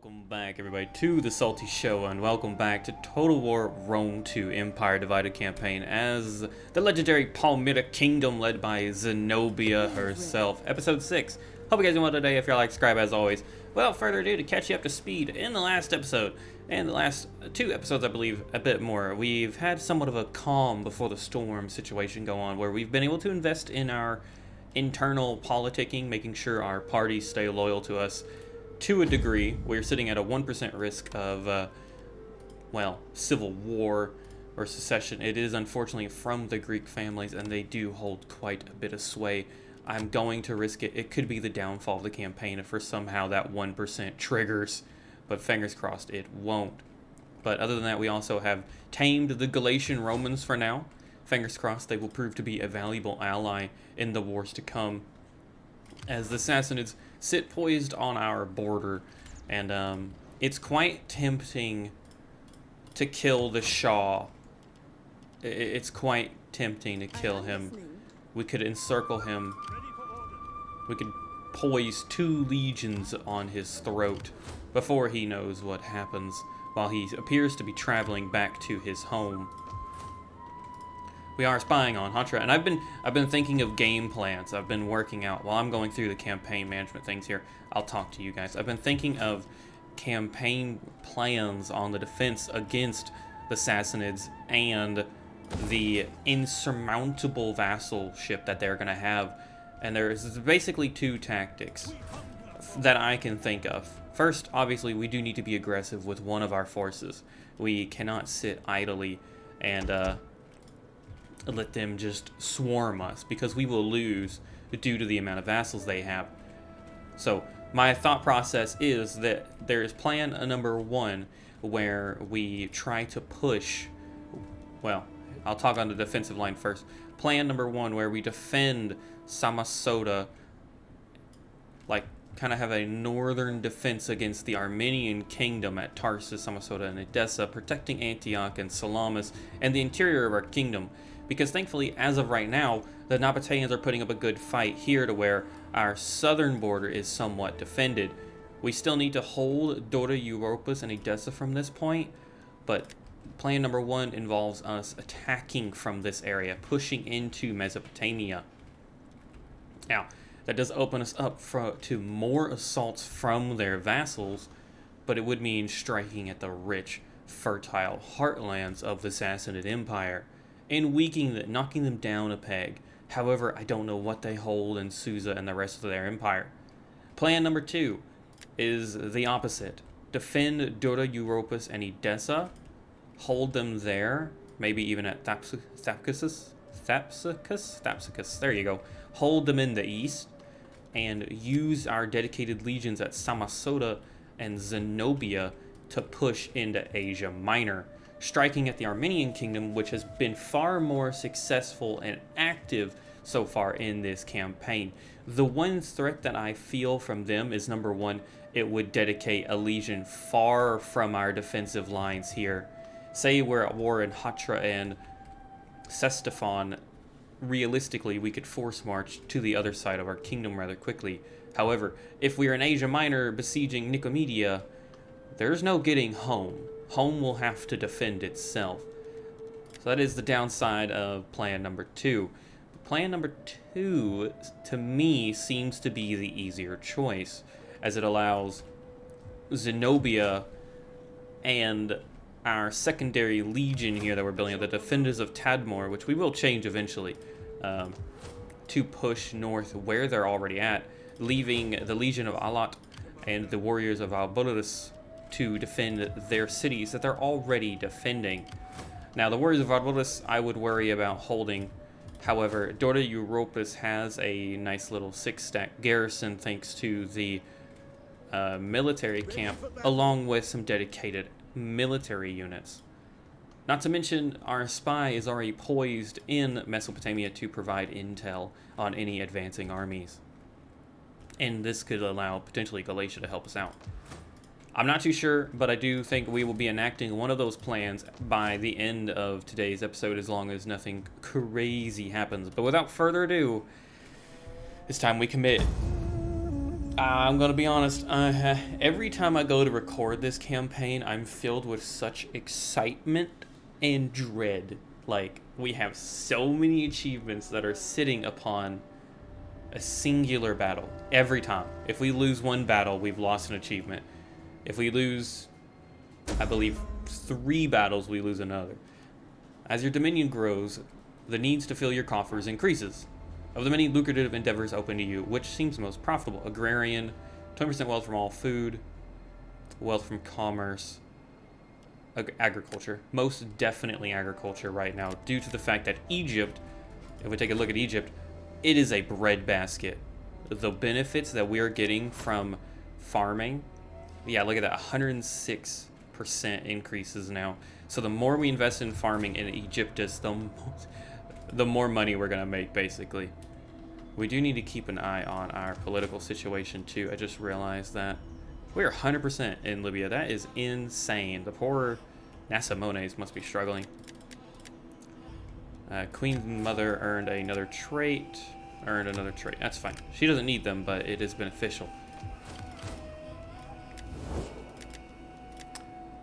Welcome back, everybody, to the SaltyyShow, and welcome back to Total War Rome 2 Empire Divided campaign as the legendary Palmyra Kingdom led by Zenobia herself. Episode 6. Hope you guys doing well today. If you're like, subscribe as always. Without further ado, to catch you up to speed, in the last episode, and the last two episodes, I believe, a bit more, we've had somewhat of a calm before the storm situation go on, where we've been able to invest in our internal politicking, making sure our parties stay loyal to us. To a degree, we're sitting at a 1% risk of, civil war or secession. It is unfortunately from the Greek families, and they do hold quite a bit of sway. I'm going to risk it. It could be the downfall of the campaign if for somehow that 1% triggers, but fingers crossed it won't. But other than that, we also have tamed the Galatian Romans for now. Fingers crossed they will prove to be a valuable ally in the wars to come, as the Sassanids sit poised on our border, and it's quite tempting to kill the Shah. It's quite tempting to kill him. We could encircle him. We could poise 2 legions on his throat before he knows what happens, while he appears to be traveling back to his home. We are spying on Hatra, and I've been thinking of game plans. I've been working out while I'm going through the campaign management things here. I'll talk to you guys. I've been thinking of campaign plans on the defense against the Sassanids and the insurmountable vassalship that they're going to have. And there's basically 2 tactics that I can think of. First, obviously, we do need to be aggressive with one of our forces. We cannot sit idly and let them just swarm us, because we will lose due to the amount of vassals they have. So my thought process is that there is plan number 1, where we try to push, well, I'll talk on the defensive line first. Plan number 1, where we defend Samosata, like kind of have a northern defense against the Armenian kingdom at Tarsus, Samosata, and Edessa, protecting Antioch and Salamis and the interior of our kingdom. Because thankfully, as of right now, the Nabataeans are putting up a good fight here to where our southern border is somewhat defended. We still need to hold Dora Europus and Edessa from this point, but plan number 1 involves us attacking from this area, pushing into Mesopotamia. Now, that does open us up to more assaults from their vassals, but it would mean striking at the rich, fertile heartlands of the Sassanid Empire and knocking them down a peg. However, I don't know what they hold in Susa and the rest of their empire. Plan number 2 is the opposite. Defend Dora Europus and Edessa, hold them there, maybe even at Thapsacus, there you go. Hold them in the east, and use our dedicated legions at Samosata and Zenobia to push into Asia Minor, striking at the Armenian kingdom, which has been far more successful and active so far in this campaign. The one threat that I feel from them is, number 1, it would dedicate a legion far from our defensive lines here. Say we're at war in Hatra and Ctesiphon, realistically we could force march to the other side of our kingdom rather quickly. However, if we're in Asia Minor besieging Nicomedia, there's no getting home. Home will have to defend itself. So that is the downside of plan number 2. Plan number 2, to me, seems to be the easier choice, as it allows Zenobia and our secondary legion here that we're building, the Defenders of Tadmor, which we will change eventually, to push north where they're already at, leaving the Legion of Alat and the Warriors of Albolis to defend their cities that they're already defending. Now, the Warriors of Albolis I would worry about holding. However, Dora Europus has a nice little 6-stack garrison thanks to the military camp, along with some dedicated military units. Not to mention, our spy is already poised in Mesopotamia to provide intel on any advancing armies. And this could allow potentially Galatia to help us out. I'm not too sure, but I do think we will be enacting one of those plans by the end of today's episode, as long as nothing crazy happens. But without further ado, it's time we commit. I'm gonna be honest, every time I go to record this campaign, I'm filled with such excitement and dread. Like, we have so many achievements that are sitting upon a singular battle every time. If we lose one battle, we've lost an achievement. If we lose, I believe, 3 battles, we lose another. As your dominion grows, the needs to fill your coffers increases. Of the many lucrative endeavors open to you, which seems most profitable? Agrarian, 20% wealth from all food, wealth from commerce, agriculture. Most definitely agriculture right now, due to the fact that Egypt, if we take a look at Egypt, it is a breadbasket. The benefits that we are getting from farming, yeah, look at that, 106% increases now. So the more we invest in farming in Egypt, the more money we're going to make, basically. We do need to keep an eye on our political situation, too. I just realized that. We're 100% in Libya. That is insane. The poor Nasamones must be struggling. Queen Mother earned another trait. That's fine. She doesn't need them, but it is beneficial.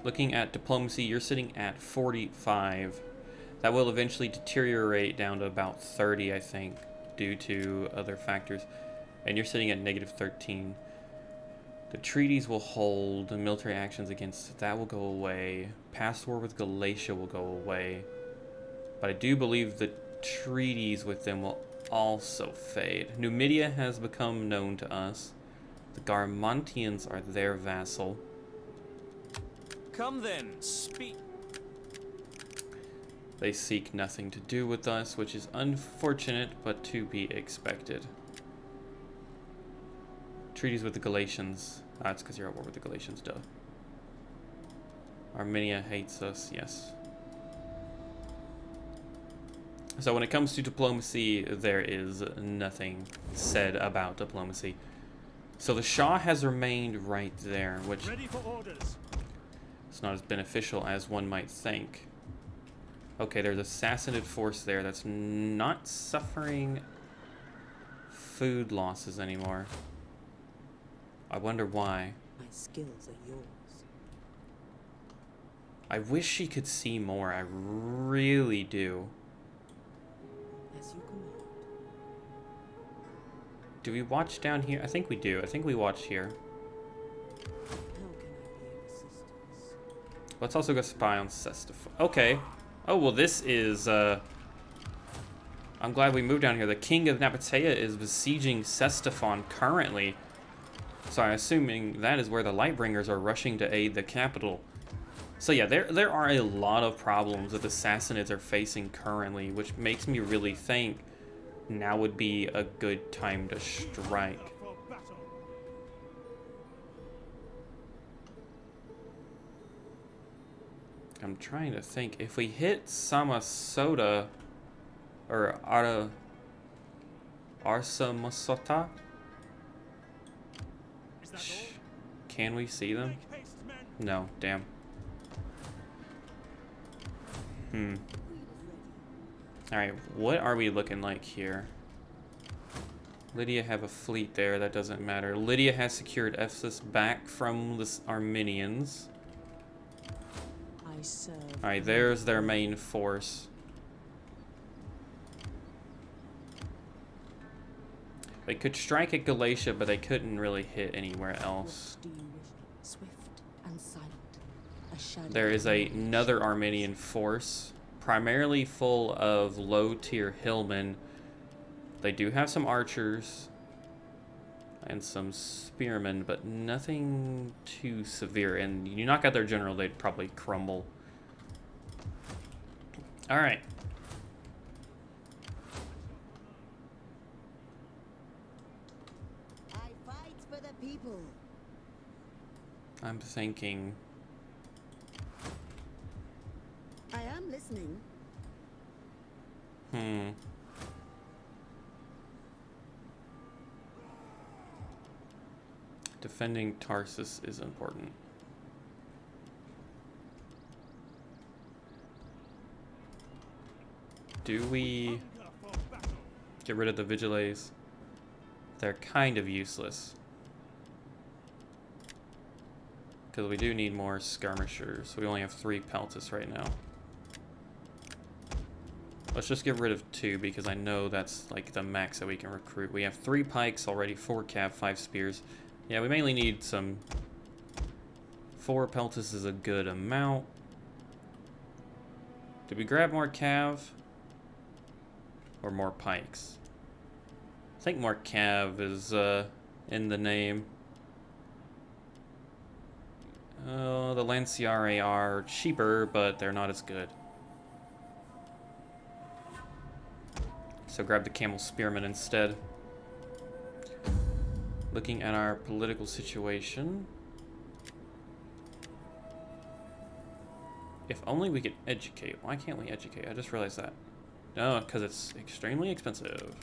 Looking at diplomacy, you're sitting at 45. That will eventually deteriorate down to about 30, I think, due to other factors. And you're sitting at -13. The treaties will hold. The military actions against that will go away. Past war with Galatia will go away. But I do believe the treaties with them will also fade. Numidia has become known to us. The Garmontians are their vassal. Come then, speak. They seek nothing to do with us, which is unfortunate, but to be expected. Treaties with the Galatians. That's because you're at war with the Galatians, duh. Armenia hates us, yes. So when it comes to diplomacy, there is nothing said about diplomacy. So the Shah has remained right there, which Ready for orders. is not as beneficial as one might think. Okay, there's a Sassanid force there that's not suffering food losses anymore. I wonder why. My skills are yours. I wish she could see more. I really do. As you command. Do we watch down here? I think we do. I think we watch here. How can I be of assistance? Let's also go spy on Sestif. Okay. Oh, well, this is, I'm glad we moved down here. The king of Nabataea is besieging Ctesiphon currently. So I'm assuming that is where the Lightbringers are rushing to aid the capital. So yeah, there are a lot of problems that the Sassanids are facing currently, which makes me really think now would be a good time to strike. I'm trying to think. If we hit Samosata or Arsamasota, can we see them? No, damn. Alright, what are we looking like here? Lydia have a fleet there, that doesn't matter. Lydia has secured Ephesus back from the Armenians. Alright, there's their main force. They could strike at Galatia, but they couldn't really hit anywhere else. There is another Armenian force, primarily full of low-tier hillmen. They do have some archers and some spearmen, but nothing too severe. And you knock out their general, they'd probably crumble. All right. I fight for the people. I'm thinking. I am listening. Defending Tarsus is important. Do we get rid of the Vigiles? They're kind of useless. Because we do need more skirmishers. We only have 3 peltas right now. Let's just get rid of 2 because I know that's like the max that we can recruit. We have 3 pikes already, 4 cav, 5 spears. Yeah, we mainly need some... 4 peltas is a good amount. Did we grab more cav? Or more pikes? I think more cav is in the name. The Lanciare are cheaper, but they're not as good. So grab the Camel Spearmen instead. Looking at our political situation. If only we could educate. Why can't we educate? I just realized that. No, because it's extremely expensive.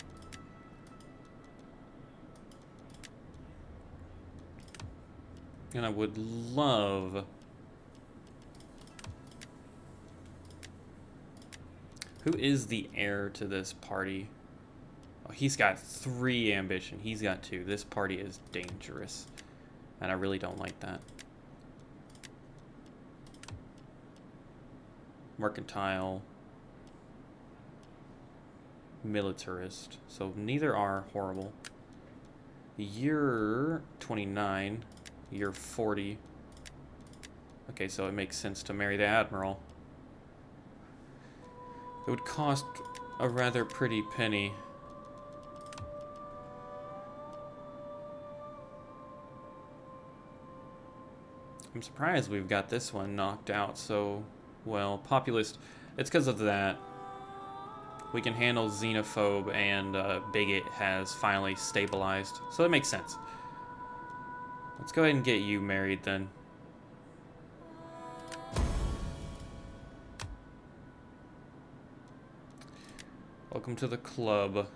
And I would love... Who is the heir to this party? Oh, he's got 3 ambition. He's got 2. This party is dangerous. And I really don't like that. Mercantile. Militarist. So neither are horrible. You're 29. You're 40. Okay, so it makes sense to marry the admiral. It would cost a rather pretty penny. I'm surprised we've got this one knocked out so well. Populist, it's because of that. We can handle xenophobe, and bigot has finally stabilized. So that makes sense. Let's go ahead and get you married then. Welcome to the club.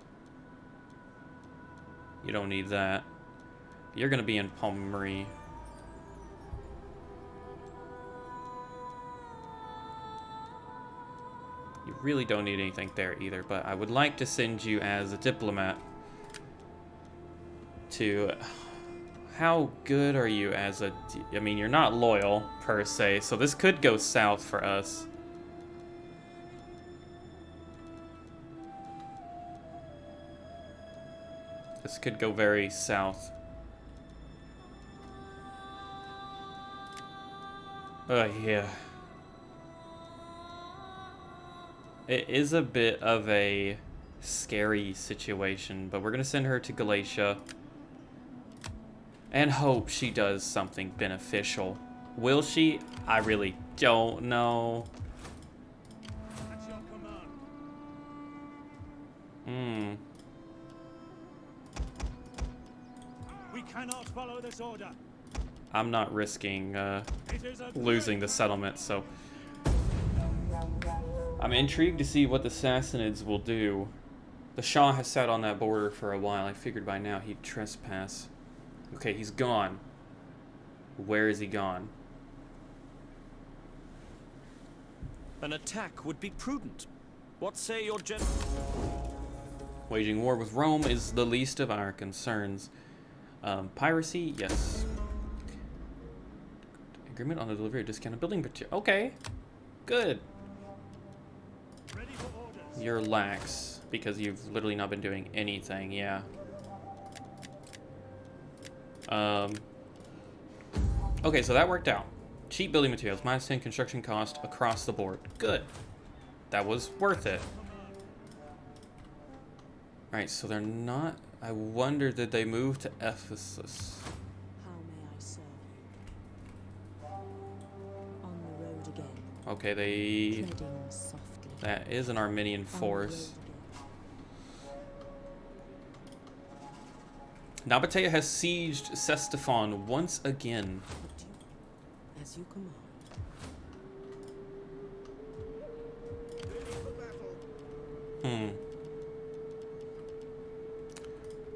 You don't need that. You're gonna be in Palmyra. You really don't need anything there either, but I would like to send you as a diplomat to... How good are you as a... I mean, you're not loyal, per se, so this could go south for us. This could go very south. Yeah. It is a bit of a scary situation, but we're gonna send her to Galatia and hope she does something beneficial. Will she? I really don't know. At your command. We cannot follow this order. I'm not risking losing the settlement, so I'm intrigued to see what the Sassanids will do. The Shah has sat on that border for a while. I figured by now he'd trespass. Okay, he's gone. Where is he gone? An attack would be prudent. What say your general? Waging war with Rome is the least of our concerns. Piracy, yes. Agreement on the delivery of discounted building material. Okay, good. Ready for orders. You're lax because you've literally not been doing anything. Yeah. Okay, so that worked out. Cheap building materials, -10 construction cost across the board. Good. That was worth it. Alright, so they're not... I wonder, did they move to Ephesus? How may I serve you? On the road again. Okay, they... Treading softly. That is an Armenian force. Nabataea has sieged Ctesiphon once again. As you command.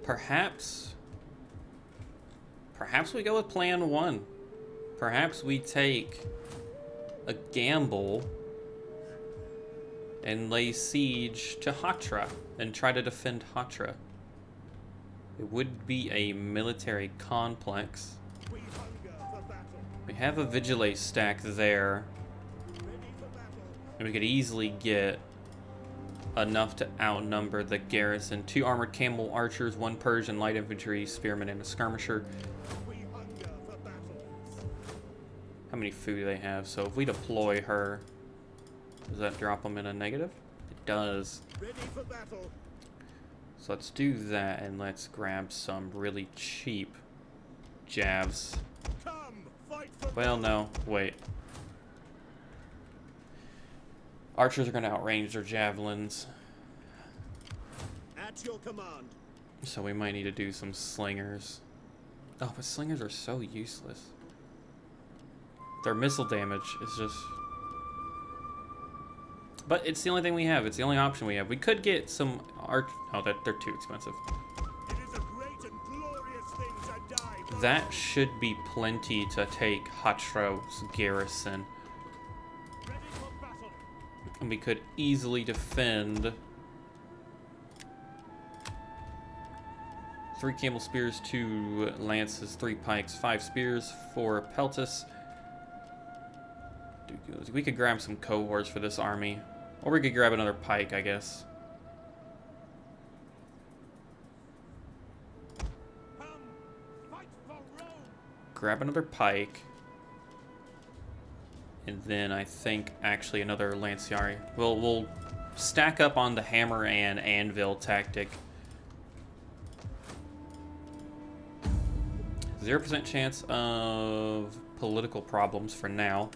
Perhaps we go with plan 1. Perhaps we take a gamble and lay siege to Hatra and try to defend Hatra. It would be a military complex. We have a Vigilate stack there. And we could easily get enough to outnumber the garrison. 2 armored camel archers, 1 Persian light infantry, spearman, and a skirmisher. How many food do they have? So if we deploy her, does that drop them in a negative? It does. So let's do that, and let's grab some really cheap javs. Well, no, wait. Archers are going to outrange their javelins. At your command. So we might need to do some slingers. Oh, but slingers are so useless. Their missile damage is just... But it's the only thing we have. It's the only option we have. We could get some arch... Oh, they're too expensive. It is a great and glorious thing to die for. That should be plenty to take Hatra's garrison. Ready for battle. And we could easily defend 3 camel spears, 2 lances, 3 pikes, 5 spears, 4 peltis. We could grab some cohorts for this army. Or we could grab another pike, I guess. Come, fight for Rome. Grab another pike. And then I think actually another lanciari. We'll stack up on the hammer and anvil tactic. 0% chance of political problems for now.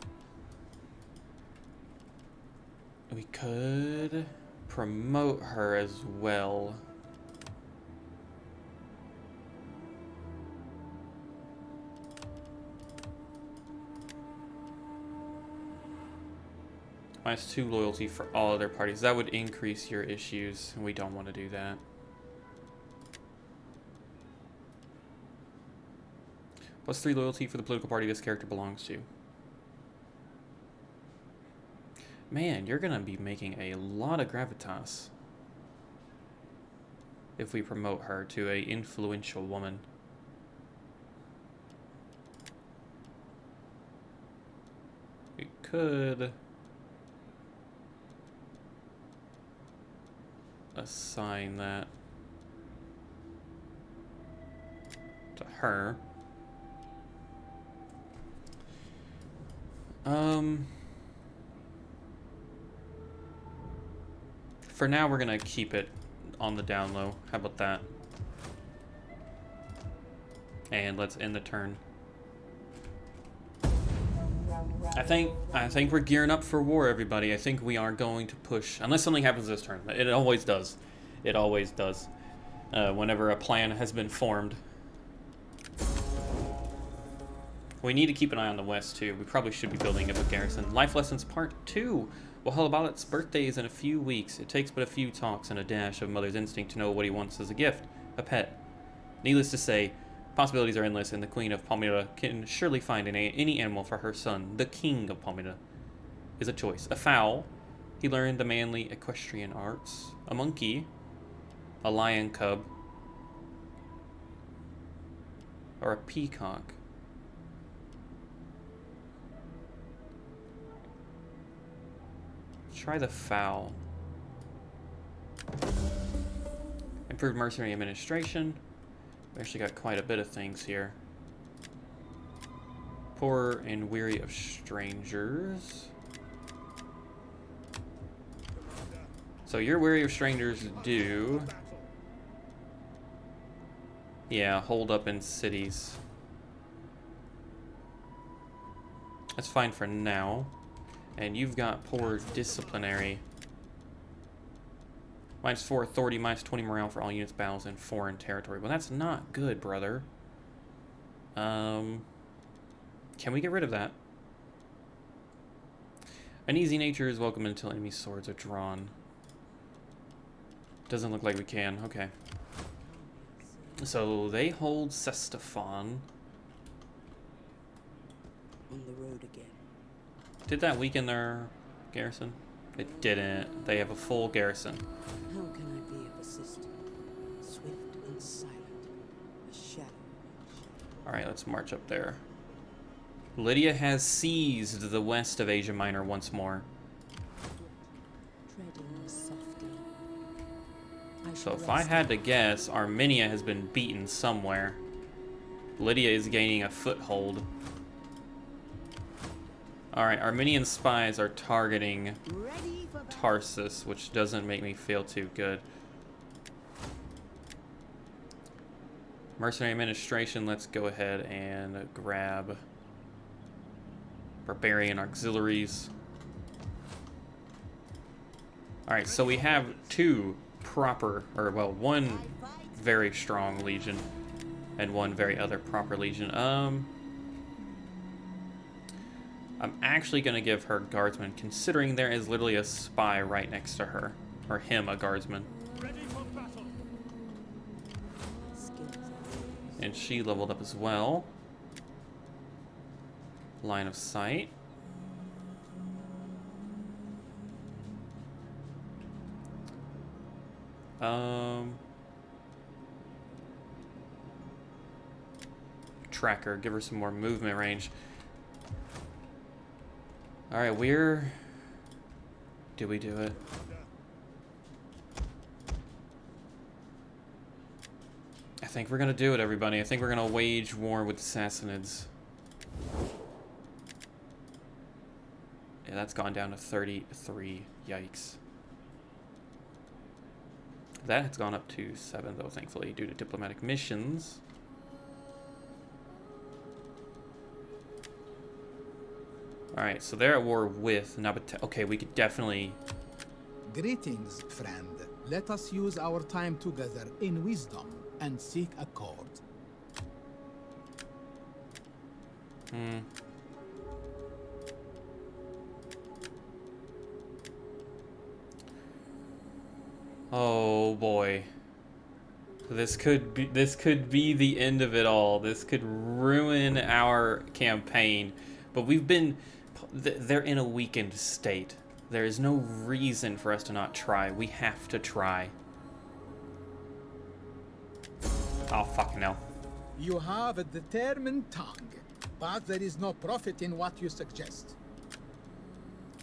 We could promote her as well. -2 loyalty for all other parties. That would increase your issues, and we don't want to do that. +3 loyalty for the political party this character belongs to. Man, you're gonna be making a lot of gravitas if we promote her to a influential woman. We could assign that to her. For now, we're gonna keep it on the down low. How about that? And let's end the turn. I think we're gearing up for war, everybody. I think we are going to push, unless something happens this turn. It always does. It always does. Whenever a plan has been formed. We need to keep an eye on the west, too. We probably should be building up a garrison. Life Lessons Part 2. Wahalbalat's birthday is in a few weeks. It takes but a few talks and a dash of mother's instinct to know what he wants as a gift. A pet. Needless to say, possibilities are endless, and the Queen of Palmyra can surely find any animal for her son. The King of Palmyra is a choice. A fowl. He learned the manly equestrian arts. A monkey. A lion cub. Or a peacock. Try the fowl. Improved mercenary administration. We actually got quite a bit of things here. Poor and weary of strangers. So you're weary of strangers do. Yeah, hold up in cities. That's fine for now. And you've got poor disciplinary. -4 authority, -20 morale for all units, battles in foreign territory. Well, that's not good, brother. Can we get rid of that? An easy nature is welcome until enemy swords are drawn. Doesn't look like we can. Okay. So they hold Sestafon. On the road again. Did that weaken their garrison? It didn't. They have a full garrison. How can I be of assistance? Swift and silent, a shadow. Alright, let's march up there. Lydia has seized the west of Asia Minor once more. Treading softly. So if I had to guess, Armenia has been beaten somewhere. Lydia is gaining a foothold. Alright, Armenian spies are targeting Ready for Tarsus, which doesn't make me feel too good. Mercenary administration, let's go ahead and grab barbarian auxiliaries. Alright, so we have two proper, or well, one very strong legion and one very other proper legion. I'm actually going to give her guardsmen, considering there is literally a spy right next to her. Or him, a guardsman. And she leveled up as well. Line of sight. Tracker, give her some more movement range. Alright, did we do it? I think we're gonna do it, everybody. I think we're gonna wage war with the Sassanids. Yeah, that's gone down to 33. Yikes. That has gone up to 7, though, thankfully, due to diplomatic missions. Alright, so they're at war with Nabataea. Okay, we could definitely... Greetings, friend. Let us use our time together in wisdom and seek accord. Oh boy. This could be the end of it all. This could ruin our campaign. But we've been... They're in a weakened state. There is no reason for us to not try. We have to try. Oh, fucking hell. You have a determined tongue, but there is no profit in what you suggest.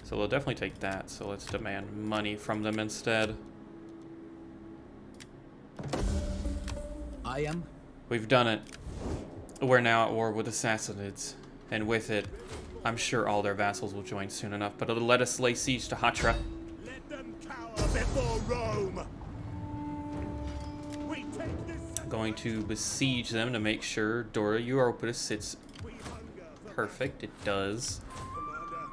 So we'll definitely take that. So let's demand money from them instead. I am. We've done it. We're now at war with the Sassanids. And with it, I'm sure all their vassals will join soon enough, but it'll let us lay siege to Hatra. Let them cower before Rome. We take this. Going to besiege them to make sure Dora Europus sits We hunger for perfect. It does. Commander.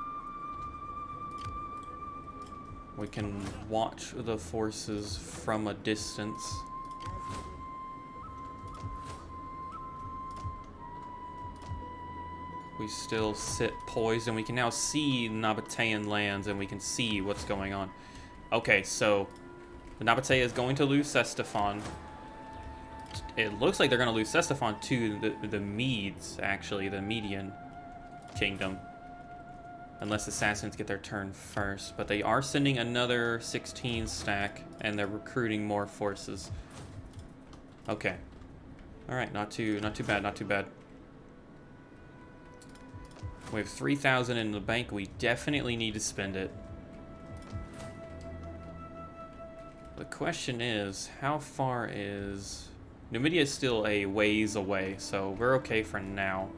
We can watch the forces from a distance. We still sit poised, and we can now see Nabataean lands, and we can see what's going on. Okay, so the Nabataea is going to lose Ctesiphon. It looks like they're going to lose Ctesiphon to the Medes, actually, the Median kingdom. Unless the Assassins get their turn first. But they are sending another 16 stack, and they're recruiting more forces. Okay. Alright, not too bad, not too bad. We have 3,000 in the bank. We definitely need to spend it. The question is, how far is... Numidia is still a ways away, so we're okay for now.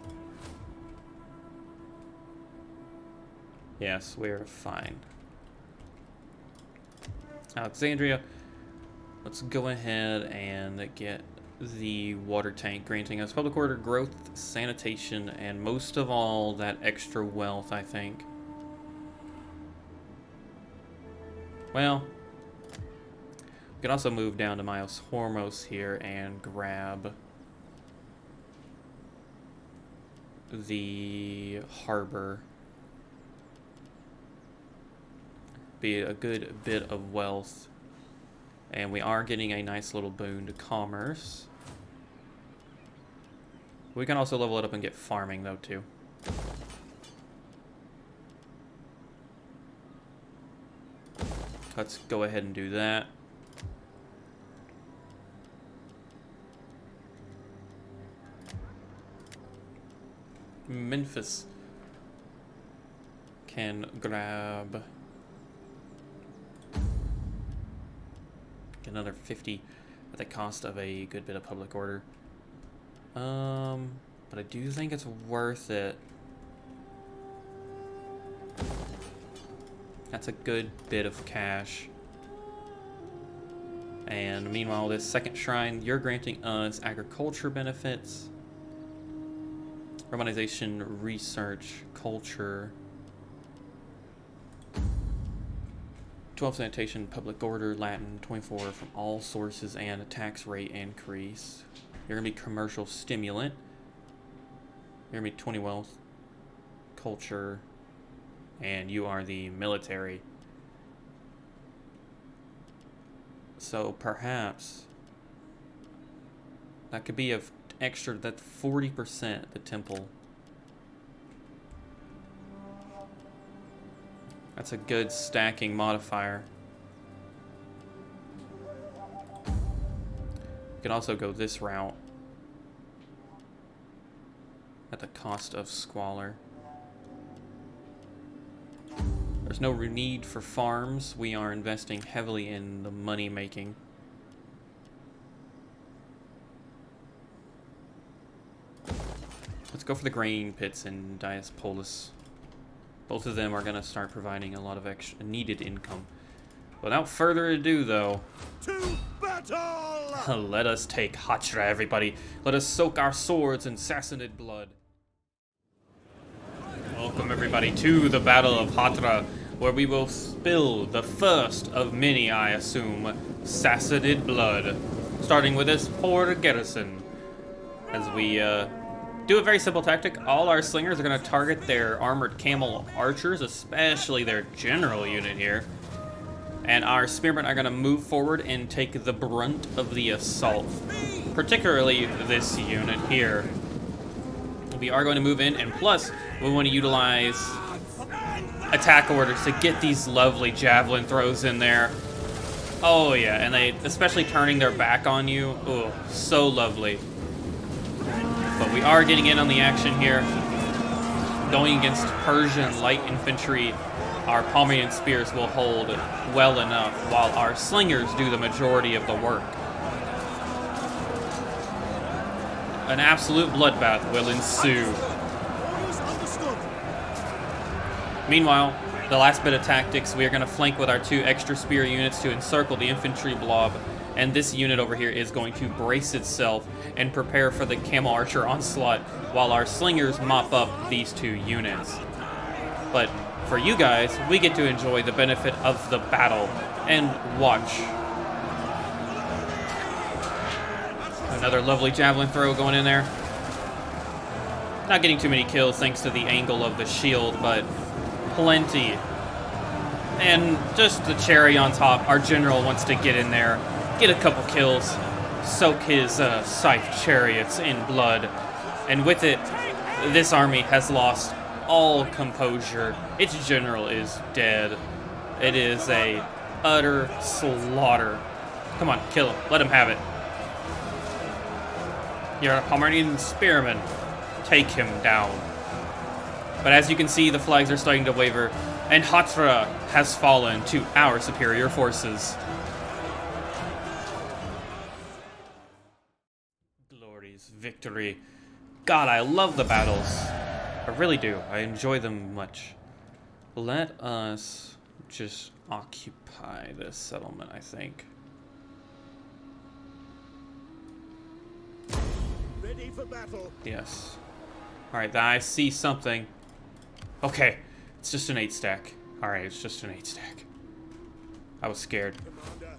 Yes, we're fine. Alexandria, let's go ahead and get the water tank, granting us public order, growth, sanitation, and most of all, that extra wealth, I think. Well, we can also move down to Miles Hormos here and grab the harbor. Be a good bit of wealth. And we are getting a nice little boon to commerce. We can also level it up and get farming, though, too. Let's go ahead and do that. Memphis. can grab another 50 at the cost of a good bit of public order. But I do think it's worth it. That's a good bit of cash. And meanwhile, this second shrine, you're granting us agriculture benefits, urbanization, research, culture, 12 sanitation, public order, Latin, 24 from all sources, and a tax rate increase. You're gonna be commercial stimulant. You're gonna be 20 wealth, culture, and you are the military. So perhaps that could be of extra, that's 40% the temple. That's a good stacking modifier. You can also go this route at the cost of squalor. There's no need for farms. We are investing heavily in the money making. Let's go for the grain pits in Diaspolis. Both of them are going to start providing a lot of extra needed income. Without further ado, though, To battle! let us take Hatra, everybody. Let us soak our swords in Sassanid blood. Welcome, everybody, to the Battle of Hatra, where we will spill the first of many, I assume, Sassanid blood. Starting with this poor garrison. As we do a very simple tactic, all our slingers are going to target their armored camel archers, especially their general unit here. And our spearmen are going to move forward and take the brunt of the assault. Particularly this unit here. We are going to move in, and plus, we want to utilize attack orders to get these lovely javelin throws in there. Oh yeah, and they, especially turning their back on you, oh, so lovely. But we are getting in on the action here. Going against Persian light infantry, our Palmyran spears will hold well enough, while our slingers do the majority of the work. An absolute bloodbath will ensue. Meanwhile, the last bit of tactics, we are going to flank with our 2 extra spear units to encircle the infantry blob, and this unit over here is going to brace itself and prepare for the camel archer onslaught, while our slingers mop up these 2 units. But for you guys, we get to enjoy the benefit of the battle and watch. Another lovely javelin throw going in there. Not getting too many kills thanks to the angle of the shield, but plenty. And just the cherry on top, our general wants to get in there, get a couple kills, soak his scythe chariots in blood. And with it, this army has lost all composure. Its general is dead. It is a utter slaughter. Come on, kill him. Let him have it. You're a Palmyran spearman. Take him down. But as you can see, the flags are starting to waver, and Hatra has fallen to our superior forces. Glorious victory. God, I love the battles. I really do. I enjoy them much. Let us just occupy this settlement, I think. Ready for battle. Yes. Alright, I see something. Okay, it's just an 8 stack. Alright, it's just an 8 stack. I was scared. Commander.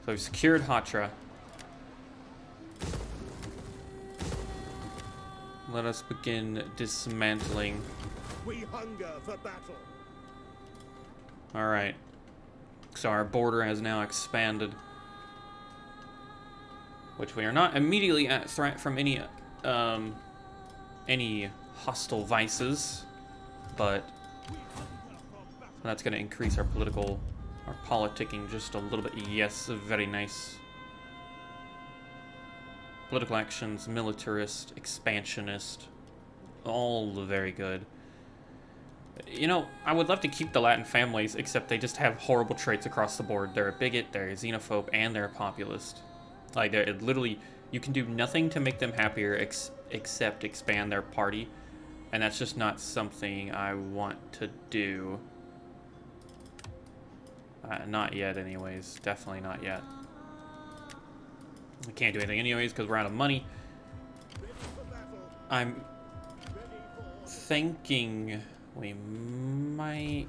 So we've secured Hatra. Let us begin dismantling. We hunger for battle. Alright. So our border has now expanded. Which we are not immediately at threat from any hostile vices, but that's going to increase our politicking just a little bit. Yes, very nice. Political actions, militarist, expansionist, all very good. You know, I would love to keep the Latin families, except they just have horrible traits across the board. They're a bigot, they're a xenophobe, and they're a populist. Like, they're literally, you can do nothing to make them happier except expand their party. And that's just not something I want to do. Not yet, anyways. Definitely not yet. We can't do anything anyways because we're out of money. I'm thinking we might...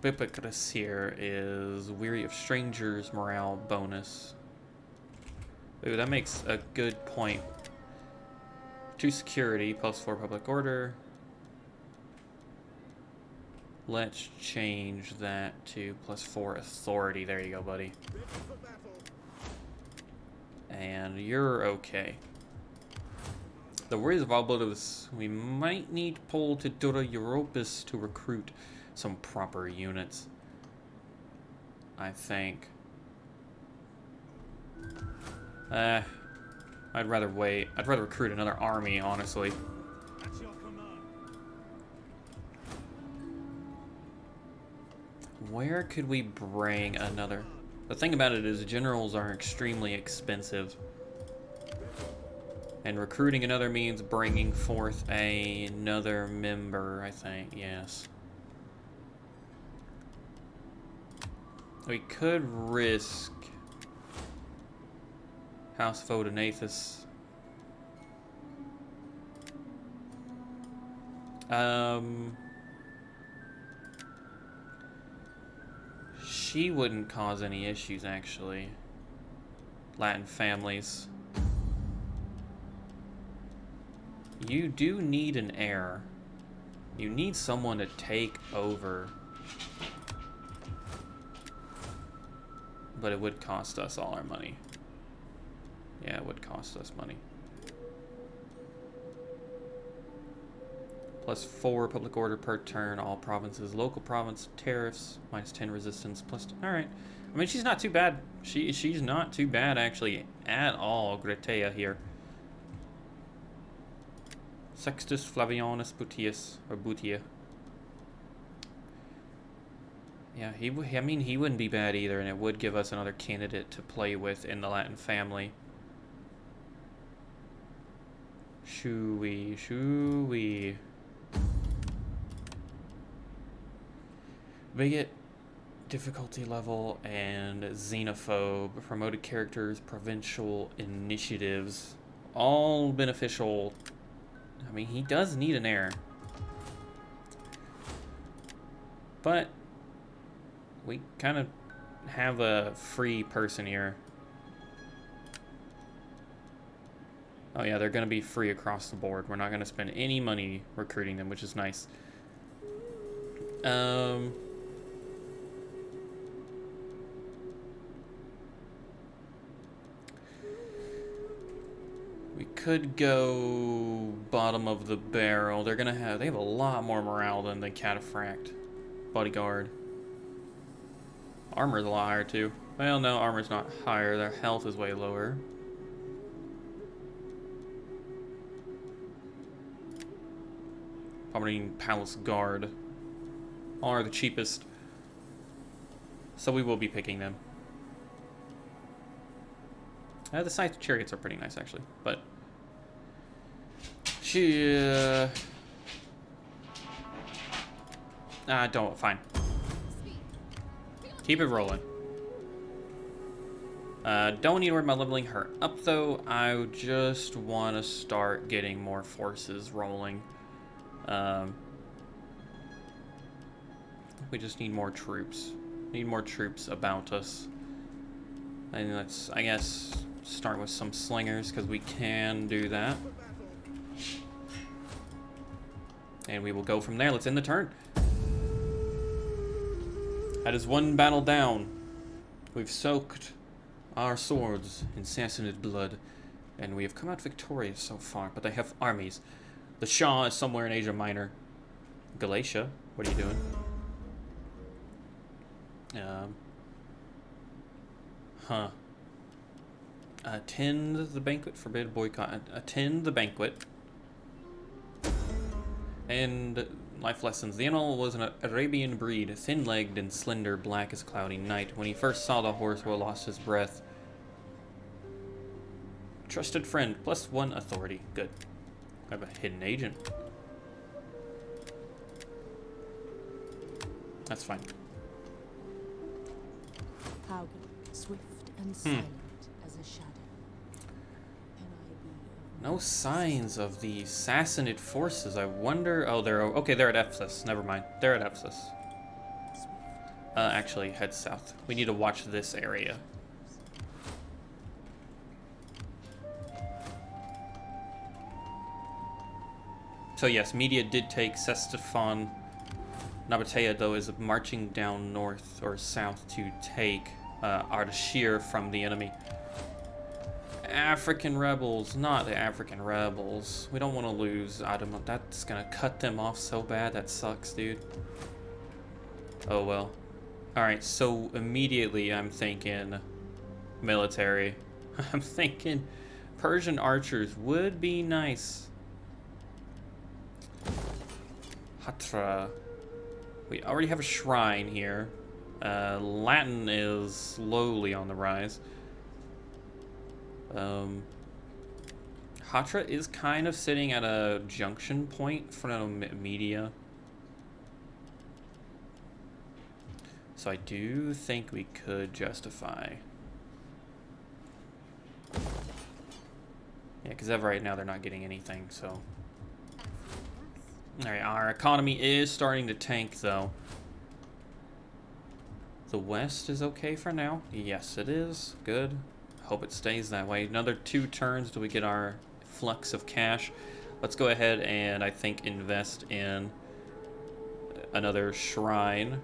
Bipicus here is Weary of Strangers, morale bonus. Ooh, that makes a good point. 2 security, +4 public order. Let's change that to +4 authority. There you go, buddy. And you're okay. The worries of Albotus, we might need to pull to Dura Europus to recruit some proper units. I think. I'd rather wait. I'd rather recruit another army, honestly. Where could we bring another? The thing about it is generals are extremely expensive. And recruiting another means bringing forth another member, I think, yes. We could risk House Vodonathus. She wouldn't cause any issues, actually. Latin families. You do need an heir. You need someone to take over. But it would cost us all our money. Yeah, it would cost us money. +4 public order per turn, all provinces. Local province tariffs, -10 resistance, alright. I mean, she's not too bad. She's not too bad, actually, at all, Gretea here. Sextus Flavianus Butius, or Butia. Yeah, I mean, he wouldn't be bad either, and it would give us another candidate to play with in the Latin family. Shoo-wee. Bigot, difficulty level, and xenophobe, promoted characters, provincial initiatives, all beneficial. I mean, he does need an heir. But we kind of have a free person here. Oh yeah, they're going to be free across the board. We're not going to spend any money recruiting them, which is nice. We could go bottom of the barrel. They have a lot more morale than the Cataphract. Bodyguard. Armor's a lot higher too. Well, no, armor's not higher. Their health is way lower. Palmyra Palace Guard are the cheapest. So we will be picking them. The Scythe Chariots are pretty nice, actually, but fine. Keep it rolling. Don't need to worry about leveling her up, though. I just want to start getting more forces rolling. We just need more troops. Need more troops about us. And let's, I guess, start with some slingers, because we can do that. And we will go from there. Let's end the turn. That is one battle down. We've soaked our swords in Sassanid blood, and we have come out victorious so far, but they have armies. The Shah is somewhere in Asia Minor. Galatia, what are you doing? Attend the banquet, forbid boycott. Attend the banquet. And life lessons. The animal was an Arabian breed, thin-legged and slender, black as a cloudy night. When he first saw the horse, Will lost his breath. Trusted friend, +1 authority. Good. I have a hidden agent. That's fine. Haugen, swift and silent as a shadow. Can I be of No signs of the Sassanid forces. I wonder... Oh, they're... Okay, they're at Ephesus. Never mind. They're at Ephesus. Actually, head south. We need to watch this area. So yes, Media did take Ctesiphon. Nabataea, though, is marching down north or south to take Ardashir from the enemy. African rebels, not the African rebels. We don't want to lose Adam. That's gonna cut them off so bad. That sucks, dude. Oh well. Alright, so immediately I'm thinking military. I'm thinking Persian archers would be nice. Hatra. We already have a shrine here. Latin is slowly on the rise. Hatra is kind of sitting at a junction point from Media. So I do think we could justify. Yeah, because of right now they're not getting anything, so. Alright, our economy is starting to tank, though. The west is okay for now. Yes, it is. Good. Hope it stays that way. Another 2 turns till we get our flux of cash. Let's go ahead and, I think, invest in another shrine.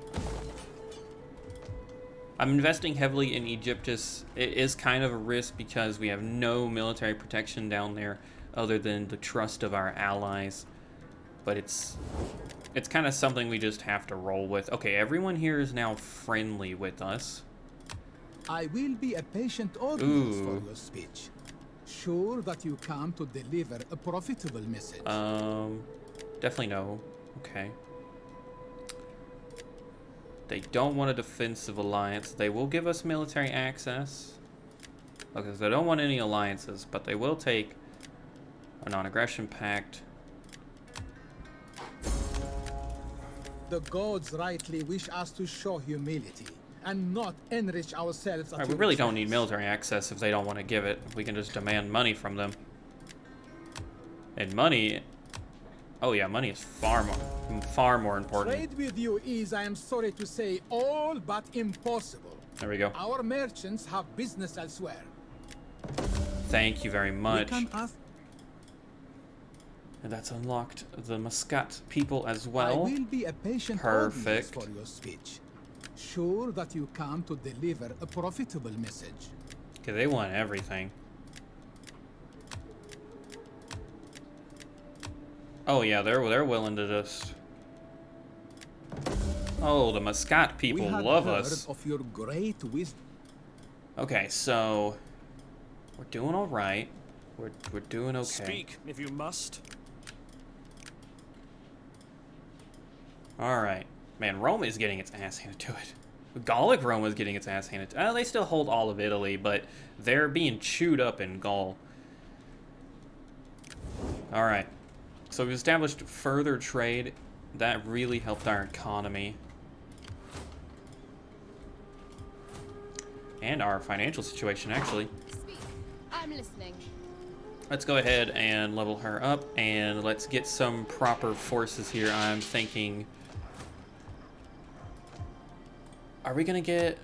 I'm investing heavily in Egyptus. It is kind of a risk because we have no military protection down there other than the trust of our allies. But it's kind of something we just have to roll with. Okay, everyone here is now friendly with us. I will be a patient audience for your speech. Sure that you come to deliver a profitable message. Definitely no. Okay. They don't want a defensive alliance. They will give us military access. Okay, so they don't want any alliances, but they will take a non-aggression pact. The gods rightly wish us to show humility and not enrich ourselves. All right, we really don't need military access if they don't want to give it. We can just demand money from them. And money... Oh yeah, money is far more important. Trade with you is, I am sorry to say, all but impossible. There we go. Our merchants have business elsewhere. Thank you very much. We can ask. And that's unlocked the Muscat people as well. I will be a patient audience for your speech. Sure that you come to deliver a profitable message. Okay, they want everything. Oh yeah, they're willing to just. Oh, the Muscat people love us. Of your great wisdom. Okay, so we're doing all right. We're doing okay. Speak if you must. All right, man. Rome is getting its ass handed to it. Gallic Rome is getting its ass handed to it. They still hold all of Italy, but they're being chewed up in Gaul. All right. So we've established further trade. That really helped our economy. And our financial situation, actually. Speak. I'm listening. Let's go ahead and level her up, and let's get some proper forces here. I'm thinking... Are we going to get...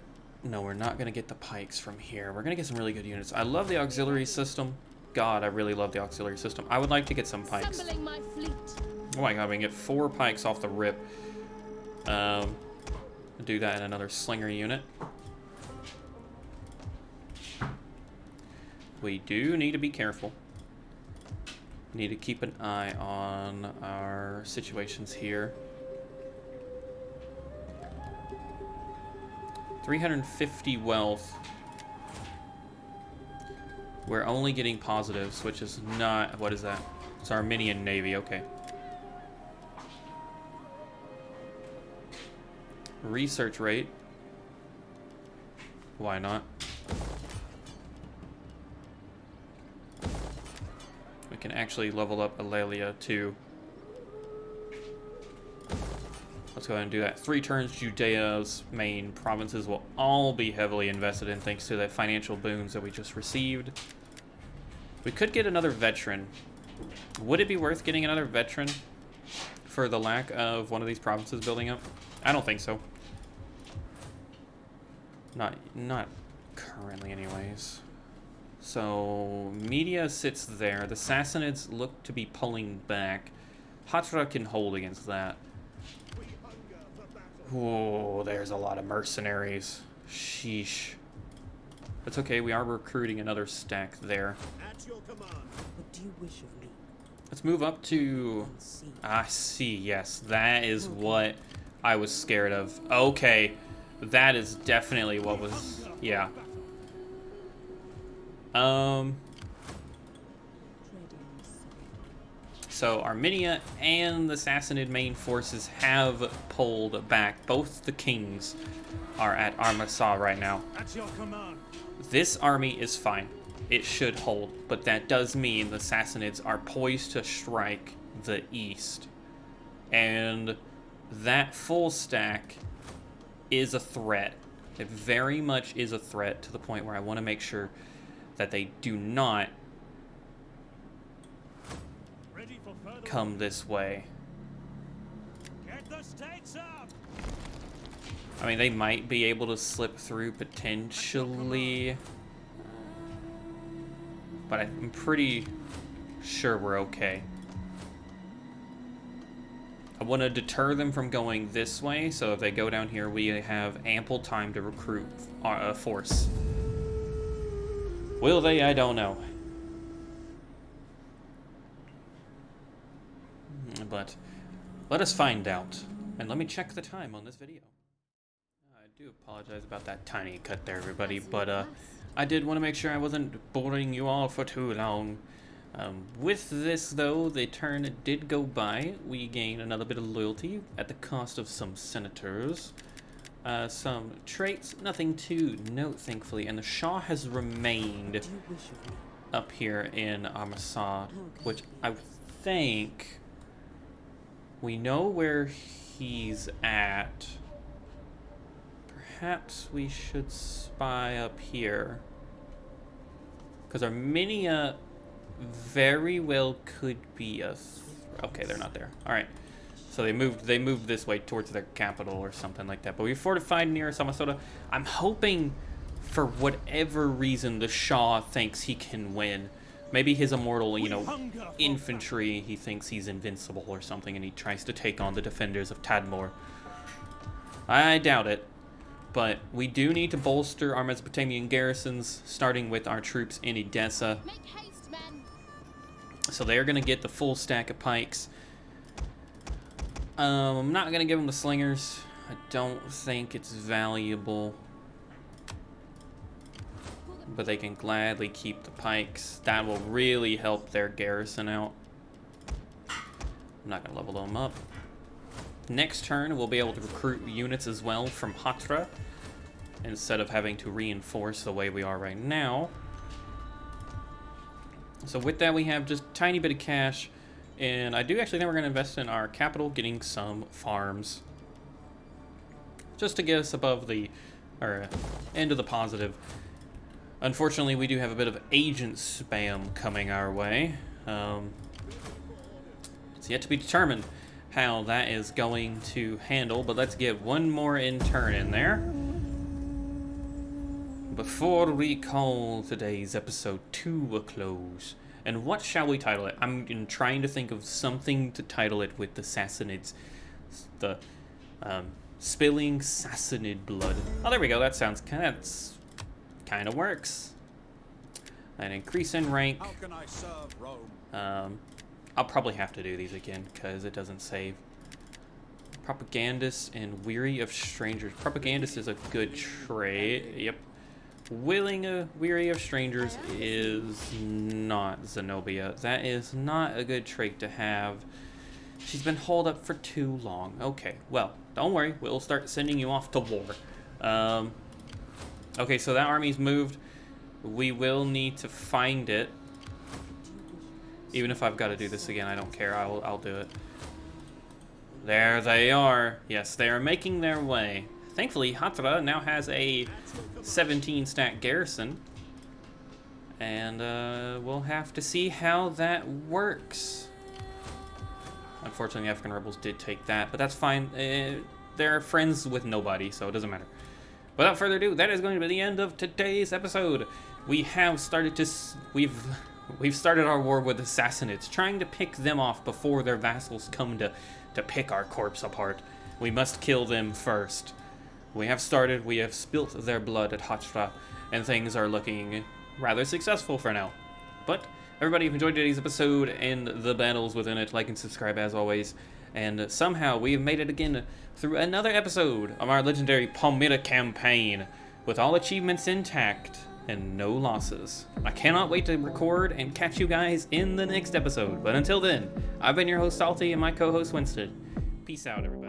No, we're not going to get the pikes from here. We're going to get some really good units. I love the auxiliary system. God, I really love the auxiliary system. I would like to get some pikes. Assembling my fleet. Oh my god, we can get 4 pikes off the rip. Do that in another slinger unit. We do need to be careful. Need to keep an eye on our situations here. 350 wealth. We're only getting positives, which is not... What is that? It's Armenian Navy, okay. Research rate. Why not? We can actually level up Eulalia too. Let's go ahead and do that. 3 turns, Judea's main provinces will all be heavily invested in thanks to the financial boons that we just received. We could get another veteran. Would it be worth getting another veteran for the lack of one of these provinces building up? I don't think so. Not currently anyways. So Media sits there. The Sassanids look to be pulling back. Hatra can hold against that. Whoa, there's a lot of mercenaries. Sheesh. That's okay, we are recruiting another stack there. At your command. What do you wish of me? Let's move up to... I see, yes. That is what I was scared of. Okay, that is definitely what was... Yeah. So Armenia and the Sassanid main forces have pulled back. Both the kings are at Armasa right now. At your command. This army is fine. It should hold, but that does mean the Sassanids are poised to strike the east. And that full stack is a threat. It very much is a threat to the point where I want to make sure that they do not come this way. Get the states up. I mean, they might be able to slip through potentially, but I'm pretty sure we're okay. I want to deter them from going this way, so if they go down here, we have ample time to recruit a force. Will they? I don't know. But let us find out. And let me check the time on this video. I do apologize about that tiny cut there, everybody, but I did want to make sure I wasn't boring you all for too long. With this, though, the turn did go by. We gained another bit of loyalty at the cost of some senators. Some traits, nothing to note, thankfully, and the Shah has remained up here in Armasa, which I think we know where he's at. Perhaps we should spy up here, because Armenia very well could be a... Okay, they're not there. All right. So they moved this way towards their capital or something like that. But we fortified near Samosata. I'm hoping, for whatever reason, the Shah thinks he can win. Maybe his immortal, you know, infantry, he thinks he's invincible or something, and he tries to take on the defenders of Tadmor. I doubt it. But we do need to bolster our Mesopotamian garrisons, starting with our troops in Edessa. Make haste, men. So they're going to get the full stack of pikes. I'm not going to give them the slingers. I don't think it's valuable. But they can gladly keep the pikes. That will really help their garrison out. I'm not going to level them up. Next turn, we'll be able to recruit units as well from Hatra, instead of having to reinforce the way we are right now. So with that, we have just a tiny bit of cash. And I do actually think we're going to invest in our capital, getting some farms. Just to get us above the, or end of the positive. Unfortunately, we do have a bit of agent spam coming our way. It's yet to be determined how that is going to handle, but let's get one more intern in there before we call today's episode to a close. And what shall we title it? I'm trying to think of something to title it with the Sassanids. The spilling Sassanid blood. Oh, there we go. That sounds kind of works. An increase in rank. How can I serve Rome? I'll probably have to do these again because it doesn't save. Propagandist and weary of strangers. Propagandist is a good trait. Yep. Weary of strangers is not Zenobia. That is not a good trait to have. She's been holed up for too long. Okay, well, don't worry. We'll start sending you off to war. Okay, so that army's moved. We will need to find it. Even if I've got to do this again, I don't care. I'll do it. There they are. Yes, they are making their way. Thankfully, Hatra now has a 17-stat garrison. And we'll have to see how that works. Unfortunately, the African rebels did take that, but that's fine. They're friends with nobody, so it doesn't matter. Without further ado, that is going to be the end of today's episode. We have started to... We've started our war with the Sassanids, trying to pick them off before their vassals come to pick our corpse apart. We must kill them first. We have started, we have spilt their blood at Hatra, and things are looking rather successful for now. But, everybody, if you enjoyed today's episode and the battles within it, like and subscribe as always. And somehow we have made it again through another episode of our legendary Palmyra campaign, with all achievements intact and no losses. I cannot wait to record and catch you guys in the next episode. But until then, I've been your host Saltyy and my co-host Winston. Peace out, everybody.